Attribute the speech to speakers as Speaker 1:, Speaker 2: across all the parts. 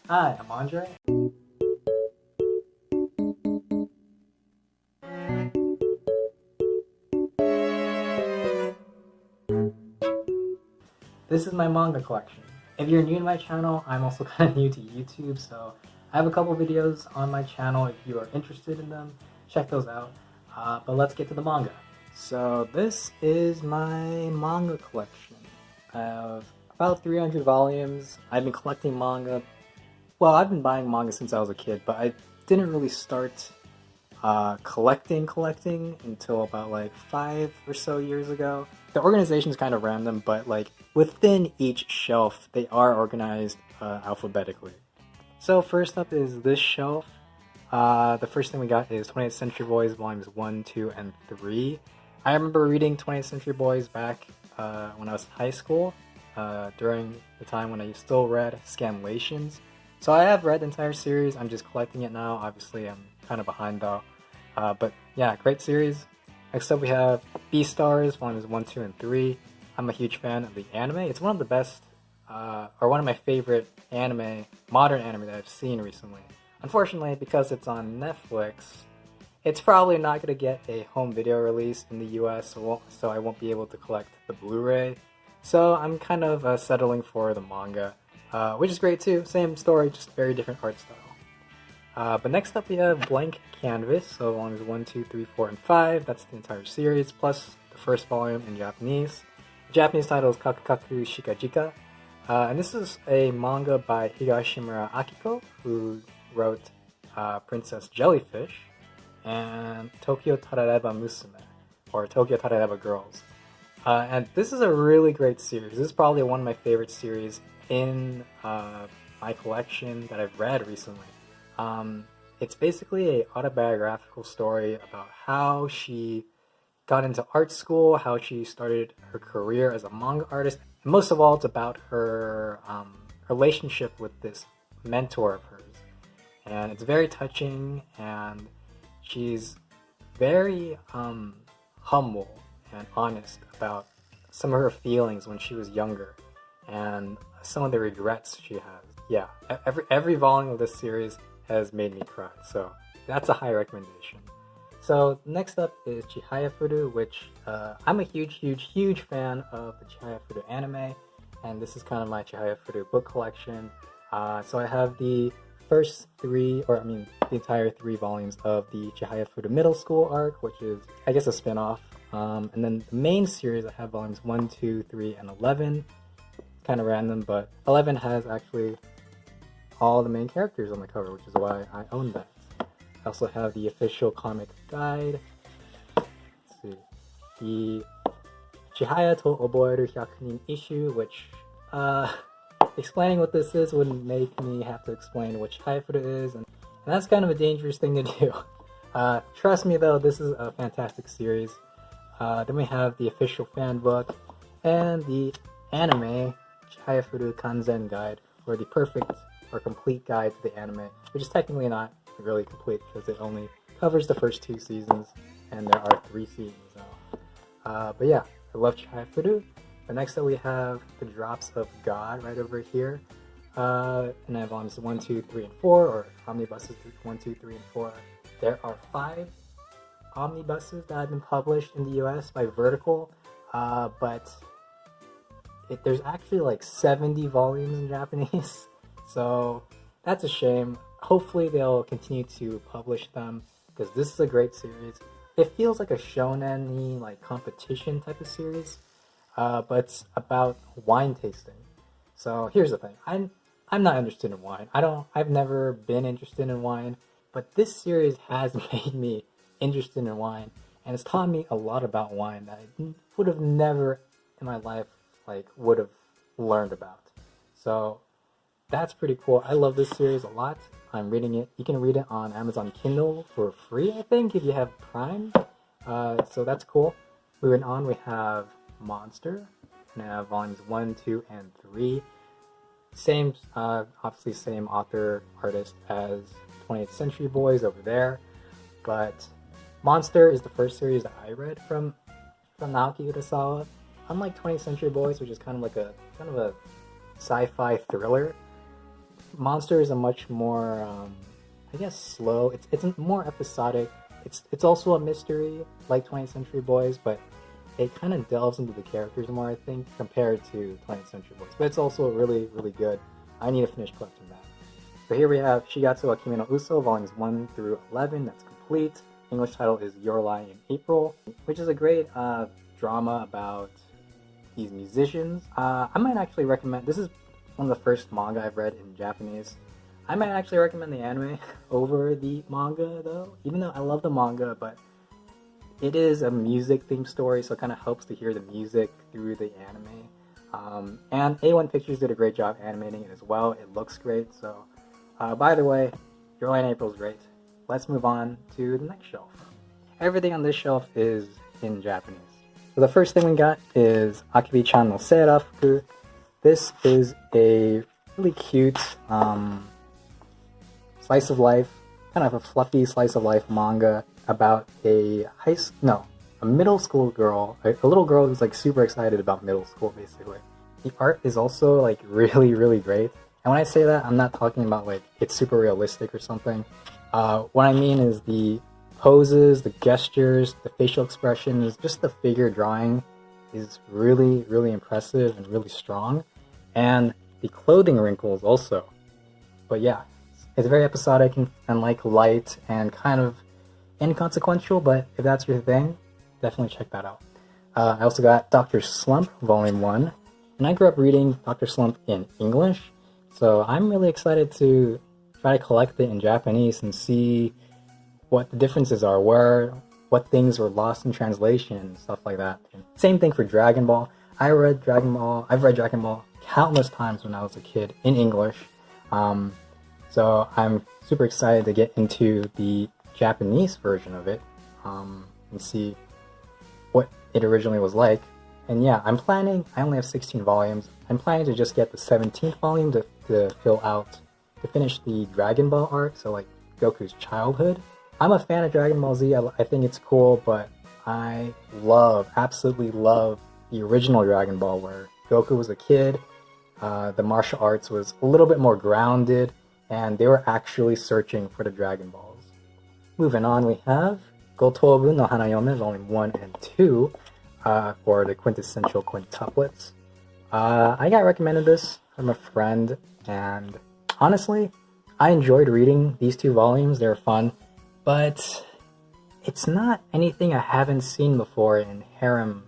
Speaker 1: Hi, I'm Andre. This is my manga collection. If you're new to my channel, I'm also kind of new to YouTube, so I have a couple videos on my channel. If you are interested in them, check those out. But let's get to the manga. So this is my manga collection. I have about 300 volumes. I've been collecting manga. Well, I've been buying manga since I was a kid, but I didn't really start collecting until about like 5 or so years ago. The organization is kind of random, but like within each shelf, they are organized alphabetically. So first up is this shelf. The first thing we got is 20th Century Boys volumes 1, 2, and 3. I remember reading 20th Century Boys back when I was in high school, during the time when I still read Scamlations. So I have read the entire series, I'm just collecting it now. Obviously I'm kind of behind though. But yeah, great series. Next up we have Beastars volumes 1, 2, and 3. I'm a huge fan of the anime. It's one of the best, or one of my favorite modern anime that I've seen recently. Unfortunately, because it's on Netflix, it's probably not going to get a home video release in the US, so I won't be able to collect the Blu-ray. So I'm kind of settling for the manga, which is great too. Same story, just very different art style. But next up we have Blank Canvas, so volumes 1, 2, 3, 4, and 5. That's the entire series, plus the first volume in Japanese. The Japanese title is Kakukaku Shikajika. And this is a manga by Higashimura Akiko, who wrote Princess Jellyfish and Tokyo Tarareba Musume, or Tokyo Tarareba Girls. And this is a really great series. This is probably one of my favorite series in my collection that I've read recently. It's basically an autobiographical story about how she got into art school, how she started her career as a manga artist, and most of all, it's about her relationship with this mentor of hers. And it's very touching, and she's very humble and honest about some of her feelings when she was younger, and some of the regrets she has. Yeah, every volume of this series has made me cry, so that's a high recommendation. So next up is Chihayafuru, which I'm a huge fan of the Chihayafuru anime, and this is kind of my Chihayafuru book collection. So I have the first the entire 3 volumes of the Chihayafuru Middle School arc, which is, I guess, a spin-off. And then the main series, I have volumes 1, 2, 3, and 11. Kind of random, but 11 has actually all the main characters on the cover, which is why I own that. I also have the official comic guide. Let's see. The Chihaya to Oboeru Hyakunin issue, which, explaining what this is would make me have to explain what Chihayafuru is, and that's kind of a dangerous thing to do. Trust me though, this is a fantastic series. Then we have the official fan book, and the anime Chihayafuru Kanzen guide, or the perfect or complete guide to the anime, which is technically not really complete because it only covers the first 2 seasons, and there are 3 seasons now. But yeah, I love Chihayafuru. But next up we have the Drops of God right over here. And I have volumes 1, 2, 3, and 4, or omnibuses 1, 2, 3, and 4. There are 5 omnibuses that have been published in the US by Vertical, but there's actually like 70 volumes in Japanese, so that's a shame. Hopefully they'll continue to publish them, because this is a great series. It feels like a shonen-y, like competition type of series, but it's about wine tasting. So here's the thing, I'm not interested in wine. I've never been interested in wine, but this series has made me interested in wine, and it's taught me a lot about wine that I would have never in my life would have learned about. So that's pretty cool. I love this series a lot. I'm reading it. You can read it on Amazon Kindle for free, I think, if you have Prime. So that's cool. Moving on, we have Monster, and I have volumes 1, 2, and 3. Same, obviously same author, artist as 20th Century Boys over there, but Monster is the first series that I read from Naoki Urasawa. Unlike 20th Century Boys, which is kind of a sci-fi thriller, Monster is a much more, I guess, slow. It's more episodic. It's also a mystery, like 20th Century Boys, but it kind of delves into the characters more, I think, compared to 20th Century Boys. But it's also really, really good. I need to finish collecting that. So here we have Shigatsu wa Kimi no Uso, volumes 1 through 11. That's complete. English title is Your Lie in April, which is a great drama about these musicians. I might actually recommend, this is one of the first manga I've read in Japanese. I might actually recommend the anime over the manga though, even though I love the manga, but it is a music themed story, so it kind of helps to hear the music through the anime. And A1 Pictures did a great job animating it as well. It looks great, so by the way, Your Lie in April is great. Let's move on to the next shelf. Everything on this shelf is in Japanese. So the first thing we got is Akibi-chan no Seirafuku. This is a really cute slice of life, kind of a fluffy slice of life manga about a middle school girl, a little girl who's like super excited about middle school basically. The art is also like really, really great. And when I say that, I'm not talking about like it's super realistic or something. What I mean is the poses, the gestures, the facial expressions, just the figure drawing is really, really impressive and really strong. And the clothing wrinkles also. But yeah, it's very episodic and like light and kind of inconsequential, but if that's your thing, definitely check that out. I also got Dr. Slump Volume 1, and I grew up reading Dr. Slump in English, so I'm really excited to try to collect it in Japanese and see what the differences are, what things were lost in translation and stuff like that. Same thing for Dragon Ball. I've read Dragon Ball countless times when I was a kid in English, so I'm super excited to get into the Japanese version of it and see what it originally was like. And yeah, I only have 16 volumes. I'm planning to just get the 17th volume to finish the Dragon Ball arc, so like Goku's childhood. I'm a fan of Dragon Ball Z, I think it's cool, but I absolutely love the original Dragon Ball where Goku was a kid, the martial arts was a little bit more grounded, and they were actually searching for the Dragon Balls. Moving on, we have Gotobu no Hanayome Volume 1 and 2 for the quintessential quintuplets. I got recommended this from a friend, and honestly, I enjoyed reading these two volumes. They were fun, but it's not anything I haven't seen before in harem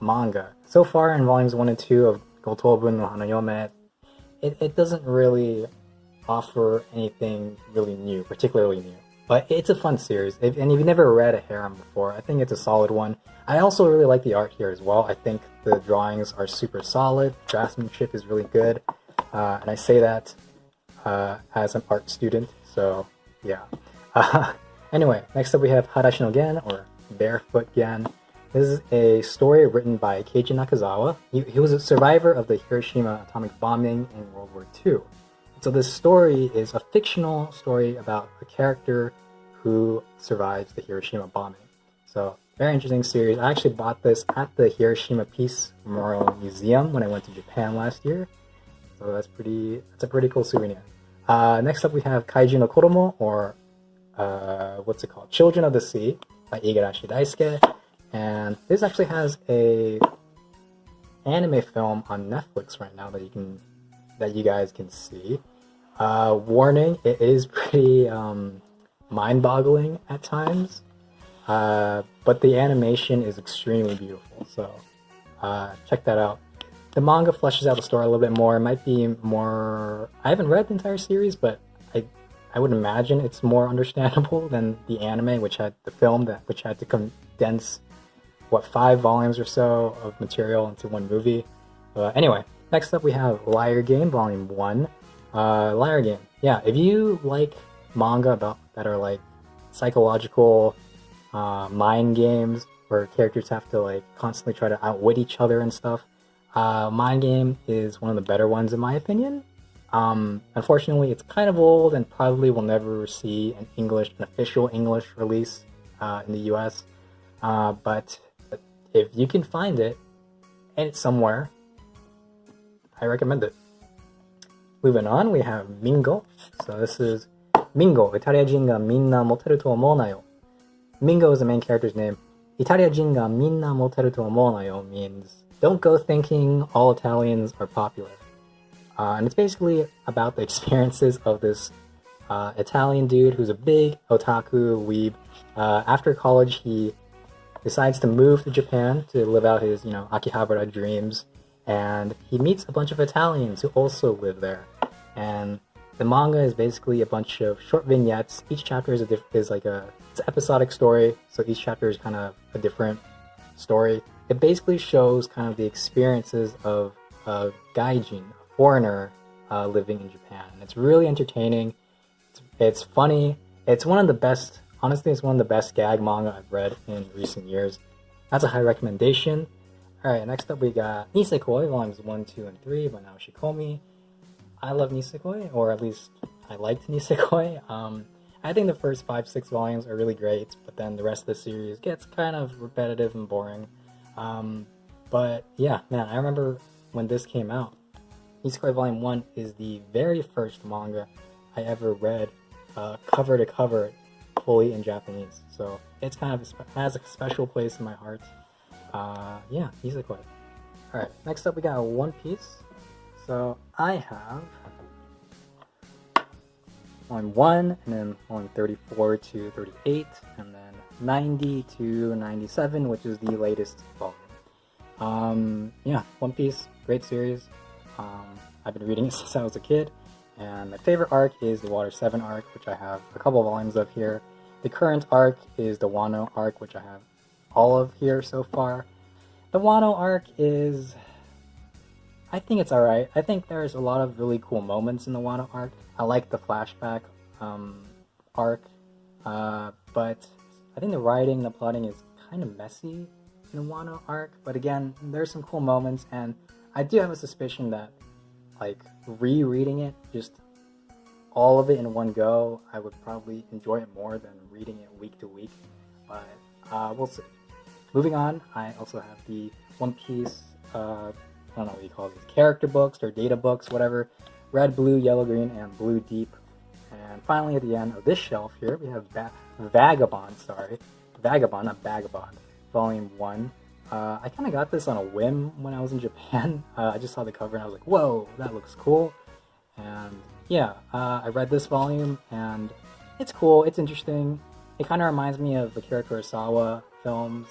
Speaker 1: manga. So far in volumes 1 and 2 of Gotobu no Hanayome, it doesn't really offer anything really new, particularly new. But it's a fun series, and if you've never read a harem before, I think it's a solid one. I also really like the art here as well. I think the drawings are super solid, draftsmanship is really good, and I say that as an art student, so yeah. Anyway, next up we have Harashi no Gen, or Barefoot Gen. This is a story written by Keiji Nakazawa. He was a survivor of the Hiroshima atomic bombing in World War II. So this story is a fictional story about a character who survives the Hiroshima bombing. So very interesting series. I actually bought this at the Hiroshima Peace Memorial Museum when I went to Japan last year. So that's a pretty cool souvenir. Next up we have Kaiju no Koromo, or what's it called? Children of the Sea by Igarashi Daisuke. And this actually has a anime film on Netflix right now that you guys can see. Warning, it is pretty mind-boggling at times, but the animation is extremely beautiful, so check that out. The manga fleshes out the story a little bit more. It might be more... I haven't read the entire series, but I would imagine it's more understandable than the anime, which had the film, which had to condense, 5 volumes or so of material into one movie. Anyway, next up we have Liar Game Volume 1. Liar Game. Yeah, if you like manga that are like psychological mind games where characters have to like constantly try to outwit each other and stuff, Mind Game is one of the better ones in my opinion. Unfortunately, it's kind of old and probably will never see an official English release in the US. But if you can find it, and it's somewhere, I recommend it. Moving on, we have Mingo. So this is Mingo. イタリア人がみんなモテると思うなよ. Mingo is the main character's name. イタリア人がみんなモテると思うなよ means don't go thinking all Italians are popular. And it's basically about the experiences of this Italian dude who's a big otaku weeb. After college, he decides to move to Japan to live out his, Akihabara dreams. And he meets a bunch of Italians who also live there. And the manga is basically a bunch of short vignettes. Each chapter is it's an episodic story, so each chapter is kind of a different story. It basically shows kind of the experiences of a gaijin, a foreigner living in Japan. It's really entertaining. It's funny. It's one of the best, honestly, it's one of the best gag manga I've read in recent years. That's a high recommendation. Alright, next up we got Nisekoi, volumes 1, 2, and 3 by Naoshi Komi. I love Nisekoi, or at least I liked Nisekoi. I think the first 5, 6 volumes are really great, but then the rest of the series gets kind of repetitive and boring. But yeah, man, I remember when this came out. Nisekoi Volume 1 is the very first manga I ever read cover to cover fully in Japanese. So it's kind of has a special place in my heart. Yeah, Nisekoi. Alright, next up we got One Piece. So I have Volume 1, and then Volume 34 to 38, and then 90 to 97, which is the latest volume. Yeah, One Piece, great series. I've been reading it since I was a kid, and my favorite arc is the Water 7 arc, which I have a couple volumes of here. The current arc is the Wano arc, which I have all of here so far. The Wano arc is... I think it's alright. I think there's a lot of really cool moments in the Wano arc. I like the flashback arc, but I think the writing and the plotting is kind of messy in the Wano arc. But again, there's some cool moments, and I do have a suspicion that, like, rereading it, just all of it in one go, I would probably enjoy it more than reading it week to week. But we'll see. Moving on, I also have the One Piece, I don't know what you call these, character books or data books, whatever. Red, Blue, Yellow, Green, and Blue Deep. And finally at the end of this shelf here, we have Vagabond, not Vagabond, Volume 1. I kind of got this on a whim when I was in Japan. I just saw the cover and I was like, whoa, that looks cool. And yeah, I read this volume and it's cool, it's interesting. It kind of reminds me of the Akira Kurosawa films.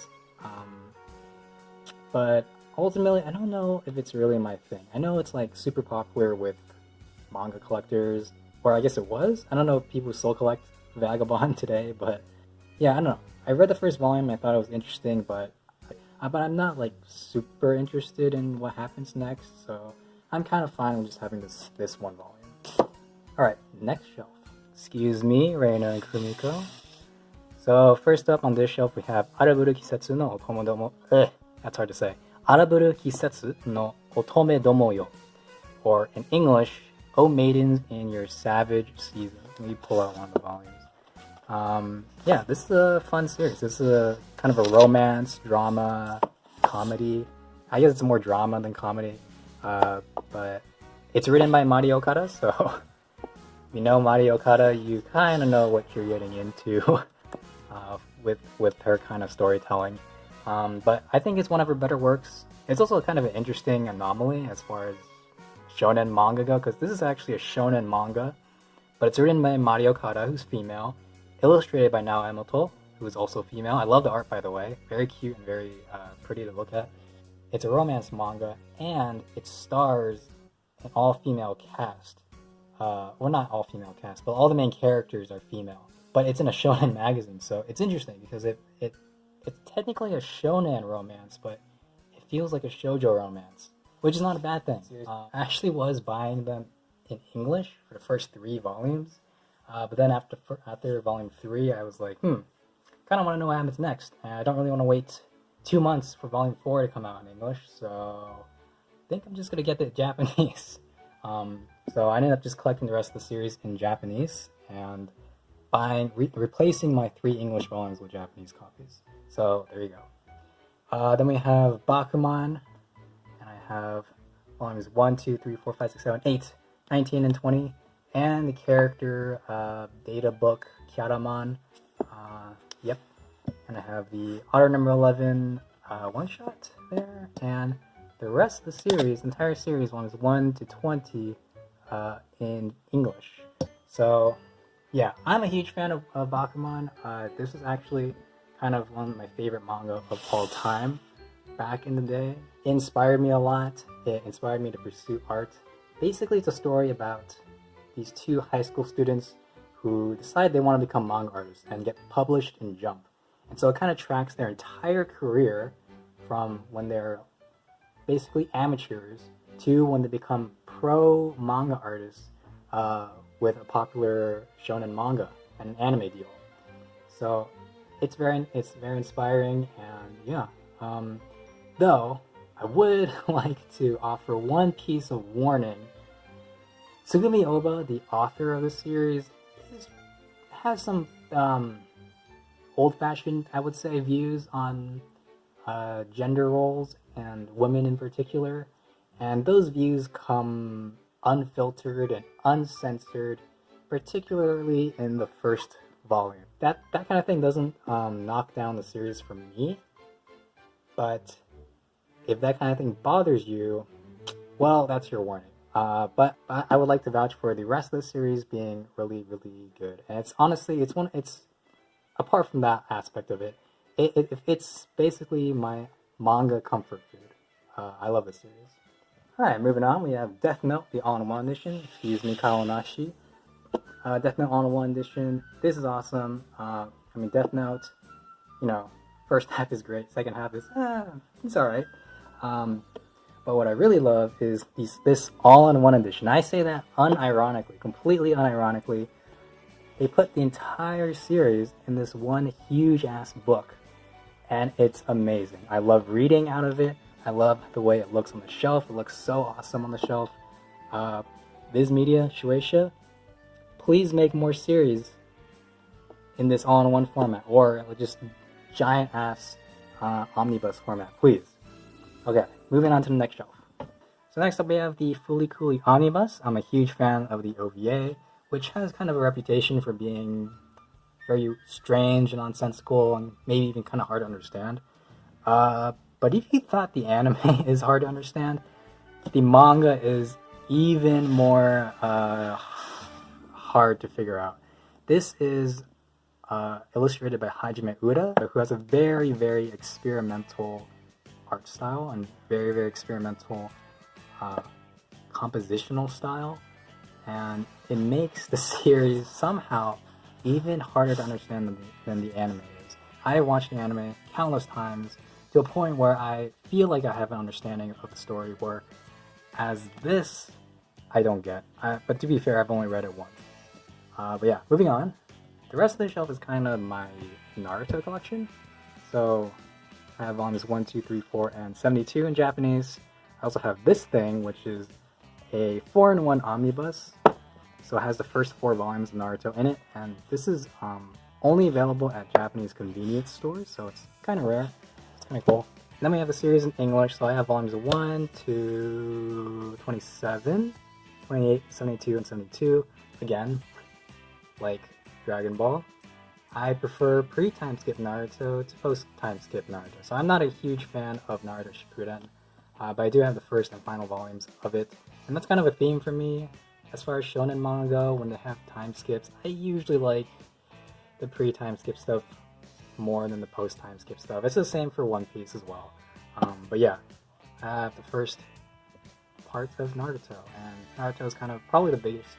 Speaker 1: But ultimately, I don't know if it's really my thing. I know it's like super popular with manga collectors, or I guess it was. I don't know if people still collect Vagabond today, but yeah, I don't know. I read the first volume, I thought it was interesting, but I'm not like super interested in what happens next, so I'm kind of fine with just having this one volume. Alright, next shelf. Excuse me, Reina and Kumiko. So first up on this shelf we have Araburu Kisetsu no Otomedomo. That's hard to say. Araburu Kisetsu no Otomedomo yo. Or in English, O Maidens in Your Savage Season. Let me pull out one of the volumes. Yeah, this is a fun series. This is a kind of a romance, drama, comedy. I guess it's more drama than comedy. But it's written by Mari Okada, so if you know Mari Okada, you kind of know what you're getting into with her kind of storytelling. But I think it's one of her better works. It's also kind of an interesting anomaly as far as shonen manga go, because this is actually a shonen manga, but it's written by Mari Okada, who's female, illustrated by Nao Emoto, who is also female. I love the art, by the way. Very cute and very pretty to look at. It's a romance manga, and it stars an all-female cast. Well, not all-female cast, but all the main characters are female. But it's in a shonen magazine, so it's interesting because it's technically a shonen romance, but it feels like a shoujo romance, which is not a bad thing. I actually was buying them in English for the first 3 volumes, but then after volume 3, I was like, kind of want to know what happens next, and I don't really want to wait 2 months for volume 4 to come out in English, so I think I'm just going to get the Japanese. So I ended up just collecting the rest of the series in Japanese, and replacing my 3 English volumes with Japanese copies. So there you go. Then we have Bakuman, and I have volumes 1, 2, 3, 4, 5, 6, 7, 8 19 and 20, and the character data book Kyaraman. Yep. And I have the Auto number 11 one-shot there, and the rest of the series, the entire series, is 1 to 20 in English. So, yeah, I'm a huge fan of Bakuman. This is actually kind of one of my favorite manga of all time back in the day. It inspired me a lot. It inspired me to pursue art. Basically, it's a story about these two high school students who decide they want to become manga artists and get published in Jump. And so it kind of tracks their entire career from when they're basically amateurs to when they become pro manga artists with a popular shonen manga and an anime deal. So it's very inspiring, and yeah. Though I would like to offer one piece of warning. Tsugumi Oba, the author of the series, has some old-fashioned, I would say, views on gender roles and women in particular, and those views come unfiltered and uncensored, particularly in the first volume. That kind of thing doesn't knock down the series for me, but if that kind of thing bothers you, well, that's your warning. But I would like to vouch for the rest of the series being really, really good. And it's honestly, it's apart from that aspect of it, it's basically my manga comfort food. I love this series. Alright, moving on, we have Death Note, the all-in-one edition. Excuse me, Kaonashi. Death Note all-in-one edition. This is awesome. I mean, Death Note, you know, first half is great, second half is, it's alright. But what I really love is this all-in-one edition. I say that unironically, completely unironically. They put the entire series in this one huge-ass book, and it's amazing. I love reading out of it. I love the way it looks on the shelf. It looks so awesome on the shelf. Viz Media, Shueisha, please make more series in this all-in-one format, or just giant-ass omnibus format, please. Okay, moving on to the next shelf. So next up we have the Fooly Cooly Omnibus. I'm a huge fan of the OVA, which has kind of a reputation for being very strange and nonsensical and maybe even kind of hard to understand. But if you thought the anime is hard to understand, the manga is even more hard to figure out. This is illustrated by Hajime Uda, who has a very, very experimental art style and very, very experimental compositional style, and it makes the series somehow even harder to understand than the anime is. I watched the anime countless times to a point where I feel like I have an understanding of the story, where as this I don't get. But to be fair, I've only read it once. But yeah, moving on. The rest of the shelf is kind of my Naruto collection. So I have volumes 1, 2, 3, 4, and 72 in Japanese. I also have this thing, which is a 4-in-1 omnibus. So it has the first 4 volumes of Naruto in it, and this is only available at Japanese convenience stores, so it's kind of rare. It's kind of cool. And then we have the series in English, so I have volumes 1 to 27, 28, 72, and 72. Again, like Dragon Ball, I prefer pre-time skip Naruto to post-time skip Naruto. So I'm not a huge fan of Naruto Shippuden, but I do have the first and final volumes of it. And that's kind of a theme for me. As far as shonen manga, when they have time skips, I usually like the pre-time skip stuff more than the post-time skip stuff. It's the same for One Piece as well. But yeah, I have the first parts of Naruto, and Naruto is kind of probably the biggest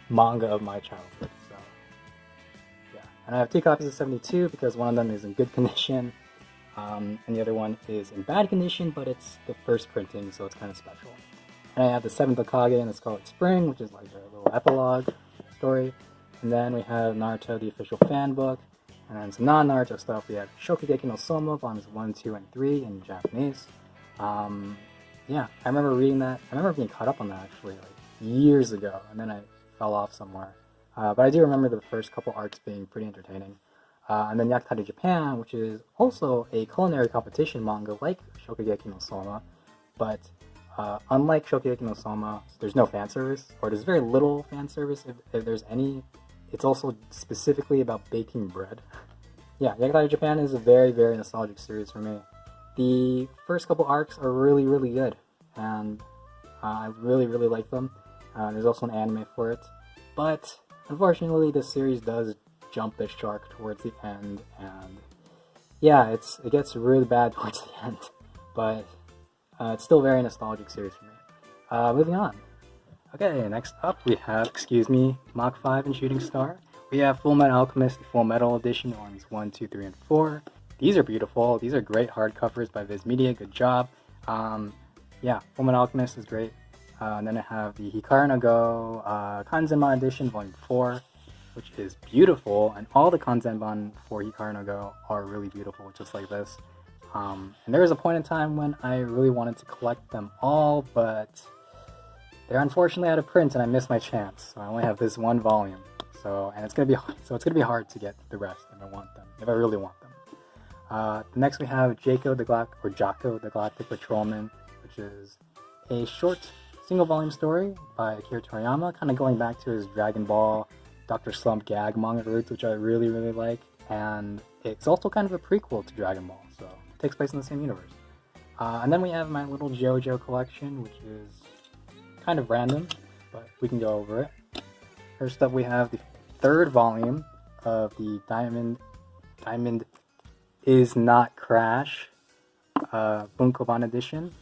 Speaker 1: manga of my childhood. So yeah, and I have 2 copies of 72 because one of them is in good condition, and the other one is in bad condition, but it's the first printing, so it's kind of special. And I have the 7th Hokage and the Scarlet Spring, which is like a little epilogue story. And then we have Naruto, the official fan book. And then some non-Naruto stuff. We have Shokugeki no Soma, volumes 1, 2, and 3 in Japanese. Yeah, I remember reading that. I remember being caught up on that actually like years ago, and then I fell off somewhere. But I do remember the first couple arcs being pretty entertaining. And then Yakitate Japan, which is also a culinary competition manga like Shokugeki no Soma, but Unlike Shokugeki no Soma, there's no fan service, or there's very little fan service if there's any. It's also specifically about baking bread. Yeah, Yagatari Japan is a very, very nostalgic series for me. The first couple arcs are really, really good, and I really, really like them. There's also an anime for it, but unfortunately, this series does jump the shark towards the end, and yeah, it gets really bad towards the end, but it's still a very nostalgic series for me. Moving on. Okay, next up we have, Mach 5 and Shooting Star. We have Full Metal Alchemist, the Full Metal Edition, ones 1, 2, 3, and 4. These are beautiful. These are great hardcovers by Viz Media. Good job. Yeah, Full Metal Alchemist is great. And then I have the Hikaru no Go Kanzenban Edition, Volume 4, which is beautiful. And all the Kanzenban for Hikaru no Go are really beautiful, just like this. And there was a point in time when I really wanted to collect them all, but they're unfortunately out of print, and I missed my chance. So I only have this one volume. And it's gonna be hard to get the rest if I want them, if I really want them. Next we have Jacko the Galactic Patrolman, which is a short single volume story by Akira Toriyama, kind of going back to his Dragon Ball, Dr. Slump gag manga roots, which I really, really like. And it's also kind of a prequel to Dragon Ball, so it takes place in the same universe. And then we have my little JoJo collection, which is kind of random, but we can go over it. First up, we have the third volume of the Diamond Is Not Crash Bunkoban edition.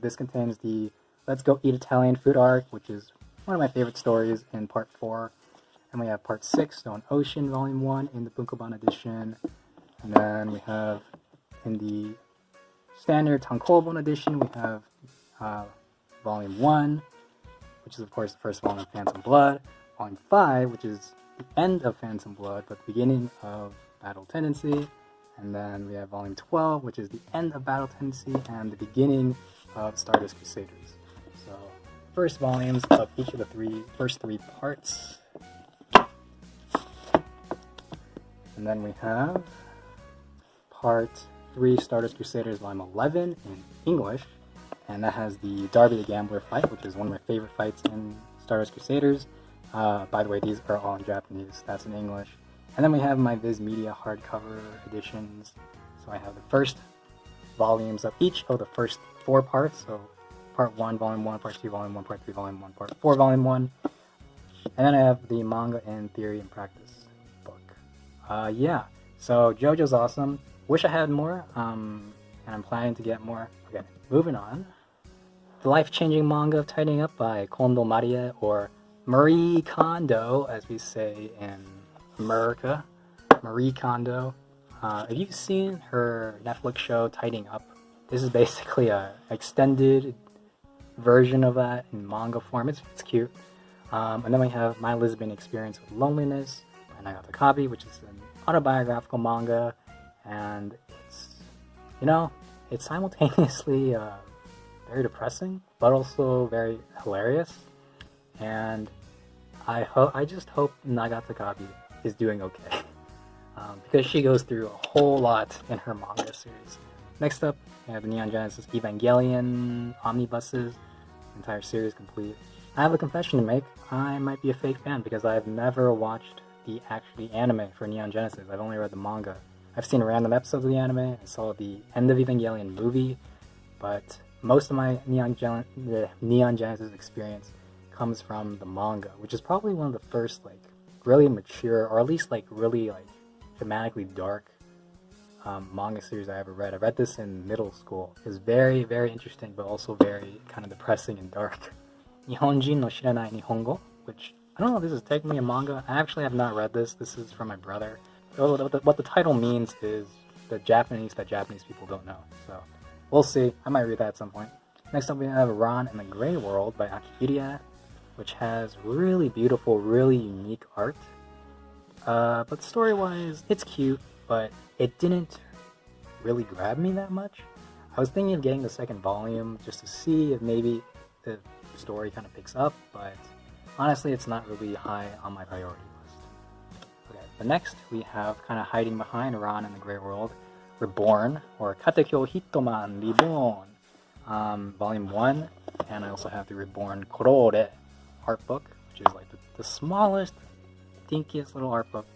Speaker 1: This contains the Let's Go Eat Italian Food arc, which is one of my favorite stories in part 4. And we have part 6, Stone Ocean Volume 1 in the Bunkoban edition. And then we have in the standard Tankobon edition, we have Volume 1, which is of course the first volume of Phantom Blood. Volume 5, which is the end of Phantom Blood, but the beginning of Battle Tendency. And then we have Volume 12, which is the end of Battle Tendency and the beginning of Stardust Crusaders. So, first volumes of each of the first three parts. And then we have Part 3, Stardust Crusaders, Volume 11 in English. And that has the Darby the Gambler fight, which is one of my favorite fights in Stardust Crusaders. By the way, these are all in Japanese, that's in English. And then we have my Viz Media hardcover editions. So I have the first volumes of each of the first 4 parts. So Part 1, Volume 1, Part 2, Volume 1, Part 3, Volume 1, Part 4, Volume 1. And then I have the Manga in Theory and Practice book. Yeah, so JoJo's awesome. Wish I had more, and I'm planning to get more. Okay, moving on. The Life-Changing Manga of Tidying Up by Kondo Marie, or Marie Kondo, as we say in America. Marie Kondo. Have you seen her Netflix show, Tidying Up? This is basically an extended version of that in manga form. It's cute. And then we have My Lisbon Experience with Loneliness by Nagata Kabi, which is an autobiographical manga. And it's simultaneously very depressing, but also very hilarious. And I just hope Nagata Kabi is doing okay, because she goes through a whole lot in her manga series. Next up, we have the Neon Genesis Evangelion Omnibuses, entire series complete. I have a confession to make. I might be a fake fan because I've never watched the anime for Neon Genesis. I've only read the manga. I've seen random episodes of the anime. I saw the End of Evangelion movie, but most of my Neon Genesis experience comes from the manga, which is probably one of the first really mature, or at least really thematically dark manga series I ever read. I read this in middle school. It was very, very interesting, but also very kind of depressing and dark. Nihonjin no Shiranai Nihongo, which I don't know if this is technically a manga. I actually have not read this. This is from my brother. What the title means is the Japanese that Japanese people don't know. So we'll see. I might read that at some point. Next up we have Ron and the Grey World by Akihira, which has really beautiful, really unique art. But story-wise, it's cute, but it didn't really grab me that much. I was thinking of getting the second volume just to see if maybe the story kind of picks up, but honestly, it's not really high on my priority list. Okay, but next we have, kind of hiding behind Ron and the Grey World, Reborn, or Katekyo Hitman Reborn. Volume 1, and I also have the Reborn Korore art book, which is like the smallest, dinkiest little art book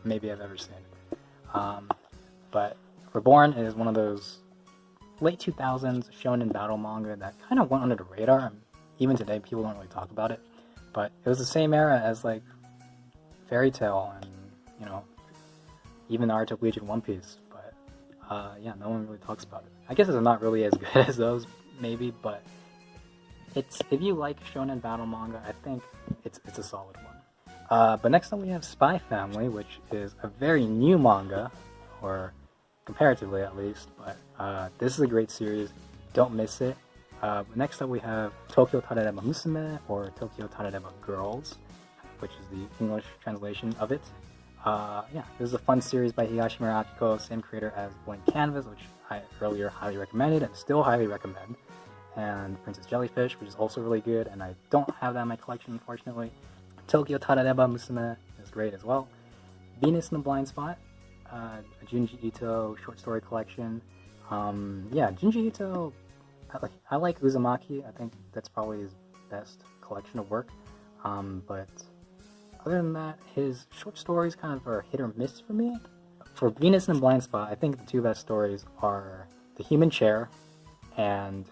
Speaker 1: maybe I've ever seen. But Reborn is one of those late 2000s shonen battle manga that kind of went under the radar. Even today, people don't really talk about it. But it was the same era as like Fairy Tail and, you know, even Naruto, Bleach, and One Piece. But yeah, no one really talks about it. I guess it's not really as good as those, maybe, but if you like shonen battle manga, I think it's a solid one. But next up we have Spy Family, which is a very new manga, or comparatively at least, but this is a great series. Don't miss it. Next up we have Tokyo Tarareba Musume, or Tokyo Tarareba Girls, which is the English translation of it. Yeah, this is a fun series by Higashimura Akiko, same creator as Blank Canvas, which I earlier highly recommended and still highly recommend. And Princess Jellyfish, which is also really good, and I don't have that in my collection, unfortunately. Tokyo Tarareba Musume is great as well. Venus in the Blind Spot, a Junji Ito short story collection. Yeah, Junji Ito, I like Uzumaki. I think that's probably his best collection of work. But other than that, his short stories kind of are hit or miss for me. For Venus in the Blind Spot, I think the two best stories are The Human Chair and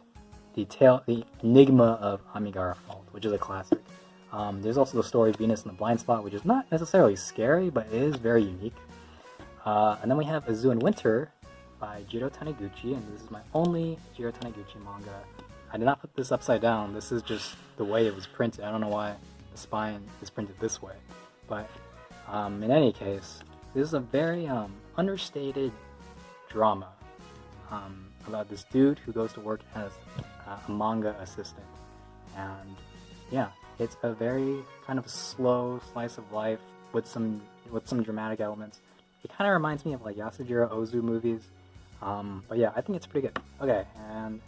Speaker 1: The Enigma of Amigara Fault, which is a classic. There's also the story Venus in the Blind Spot, which is not necessarily scary, but it is very unique. And then we have Azu in Winter by Jiro Taniguchi, and this is my only Jiro Taniguchi manga. I did not put this upside down, this is just the way it was printed. I don't know why the spine is printed this way. But in any case, this is a very understated drama about this dude who goes to work as a manga assistant. And yeah, it's a very kind of slow slice of life with some dramatic elements. It kind of reminds me of like Yasujiro Ozu movies. But yeah, I think it's pretty good. Okay, and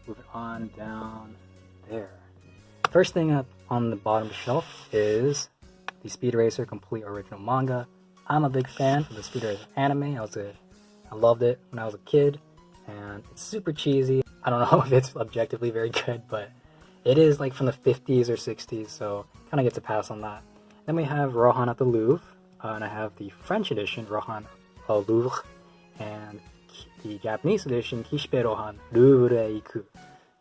Speaker 1: moving on down there. First thing up on the bottom shelf is the Speed Racer Complete Original Manga. I'm a big fan of the Speed Racer anime. I loved it when I was a kid, and it's super cheesy. I don't know if it's objectively very good, but it is like from the 50s or 60s, so kind of gets a pass on that. Then we have Rohan at the Louvre, and I have the French edition, Rohan au Louvre, and the Japanese edition, Kishibe Rohan Louvre Iku.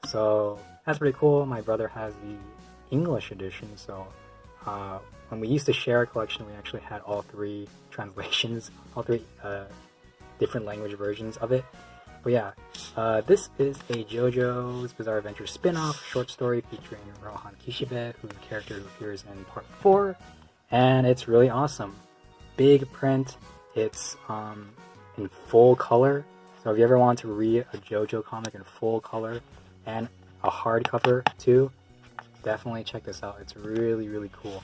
Speaker 1: So that's pretty cool. My brother has the English edition, so when we used to share a collection, we actually had all three translations, all three different language versions of it. But yeah, this is a JoJo's Bizarre Adventure spin-off short story featuring Rohan Kishibe, who's a character who appears in part 4, and it's really awesome. Big print, it's in full color, so if you ever want to read a JoJo comic in full color, and a hardcover too, definitely check this out. It's really, really cool.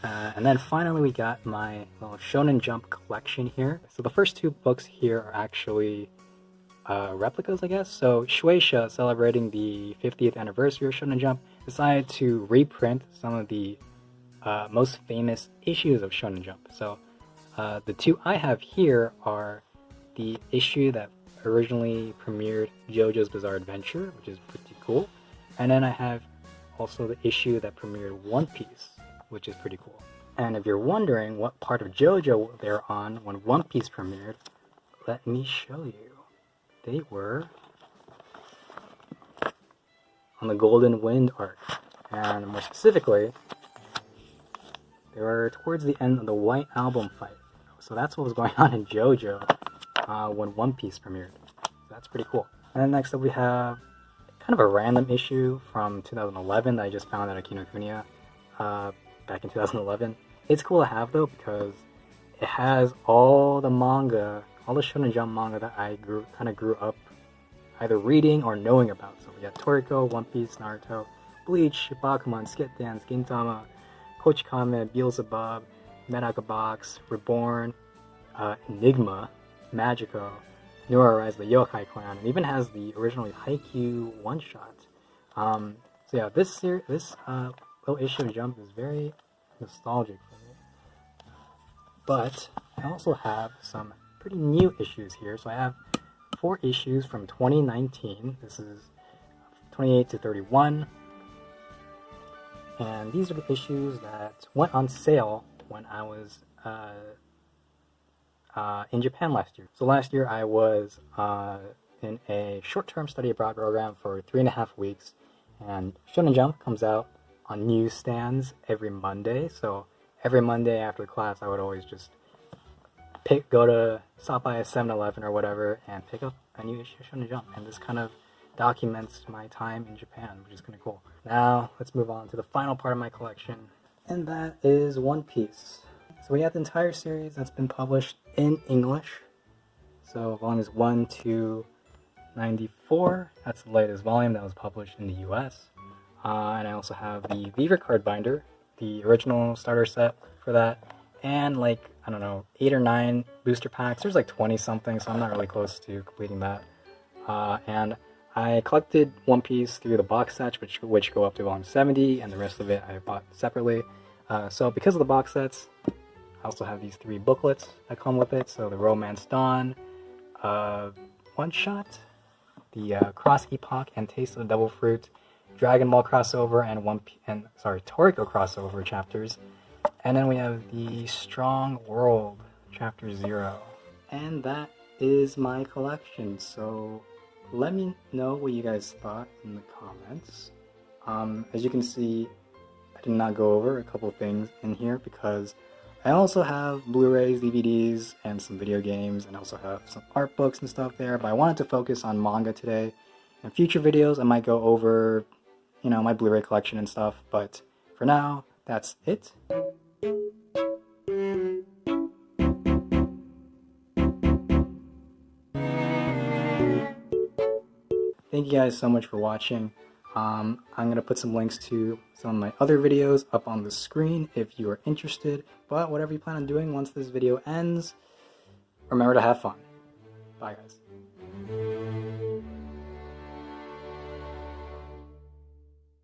Speaker 1: And then finally we got my little Shonen Jump collection here. So the first two books here are actually replicas, I guess. So Shueisha, celebrating the 50th anniversary of Shonen Jump, decided to reprint some of the most famous issues of Shonen Jump. So the two I have here are the issue that originally premiered JoJo's Bizarre Adventure, which is pretty cool. And then I have also the issue that premiered One Piece, which is pretty cool. And if you're wondering what part of JoJo they're on when One Piece premiered, let me show you. They were on the Golden Wind arc, and more specifically, they were towards the end of the White Album fight. So that's what was going on in JoJo when One Piece premiered. So that's pretty cool. And then next up we have kind of a random issue from 2011 that I just found at Kinokuniya back in 2011. It's cool to have though, because it has all the manga, all the Shonen Jump manga that I kind of grew up either reading or knowing about. So we got Toriko, One Piece, Naruto, Bleach, Bakuman, Skip Dance, Gintama, Kochikame, Beelzebub, Medaka Box, Reborn, Enigma, Magico, Nora Rise, the Yokai Clan, and even has the original Haikyuu one-shot. So yeah, this little issue of Jump is very nostalgic for me. But I also have some pretty new issues here. So I have 4 issues from 2019. This is 28 to 31. And these are the issues that went on sale when I was in Japan last year. So last year I was in a short-term study abroad program for 3.5 weeks, and Shonen Jump comes out on newsstands every Monday. So every Monday after class I would always just stop by a 7-Eleven or whatever and pick up a new issue of Shonen Jump, and this kind of documents my time in Japan, which is kind of cool. Now let's move on to the final part of my collection, and that is One Piece. So we have the entire series that's been published in English. So volumes 1 to 94, that's the latest volume that was published in the US. And I also have the Beaver card binder, the original starter set for that, and like, I don't know, 8 or 9 booster packs. There's like 20 something, so I'm not really close to completing that. And I collected One Piece through the box sets, which go up to volume 70, and the rest of it I bought separately. So because of the box sets, I also have these 3 booklets that come with it. So the Romance Dawn one shot, the Cross Epoch and Taste of the Devil Fruit, Dragon Ball crossover, and Toriko crossover chapters. And then we have the Strong World chapter 0. And that is my collection. So let me know what you guys thought in the comments. As you can see, I did not go over a couple things in here because I also have Blu-rays, DVDs, and some video games, and I also have some art books and stuff there, but I wanted to focus on manga today. In future videos, I might go over, you know, my Blu-ray collection and stuff, but for now, that's it. Thank you guys so much for watching. I'm going to put some links to some of my other videos up on the screen if you are interested. But whatever you plan on doing once this video ends, remember to have fun. Bye guys.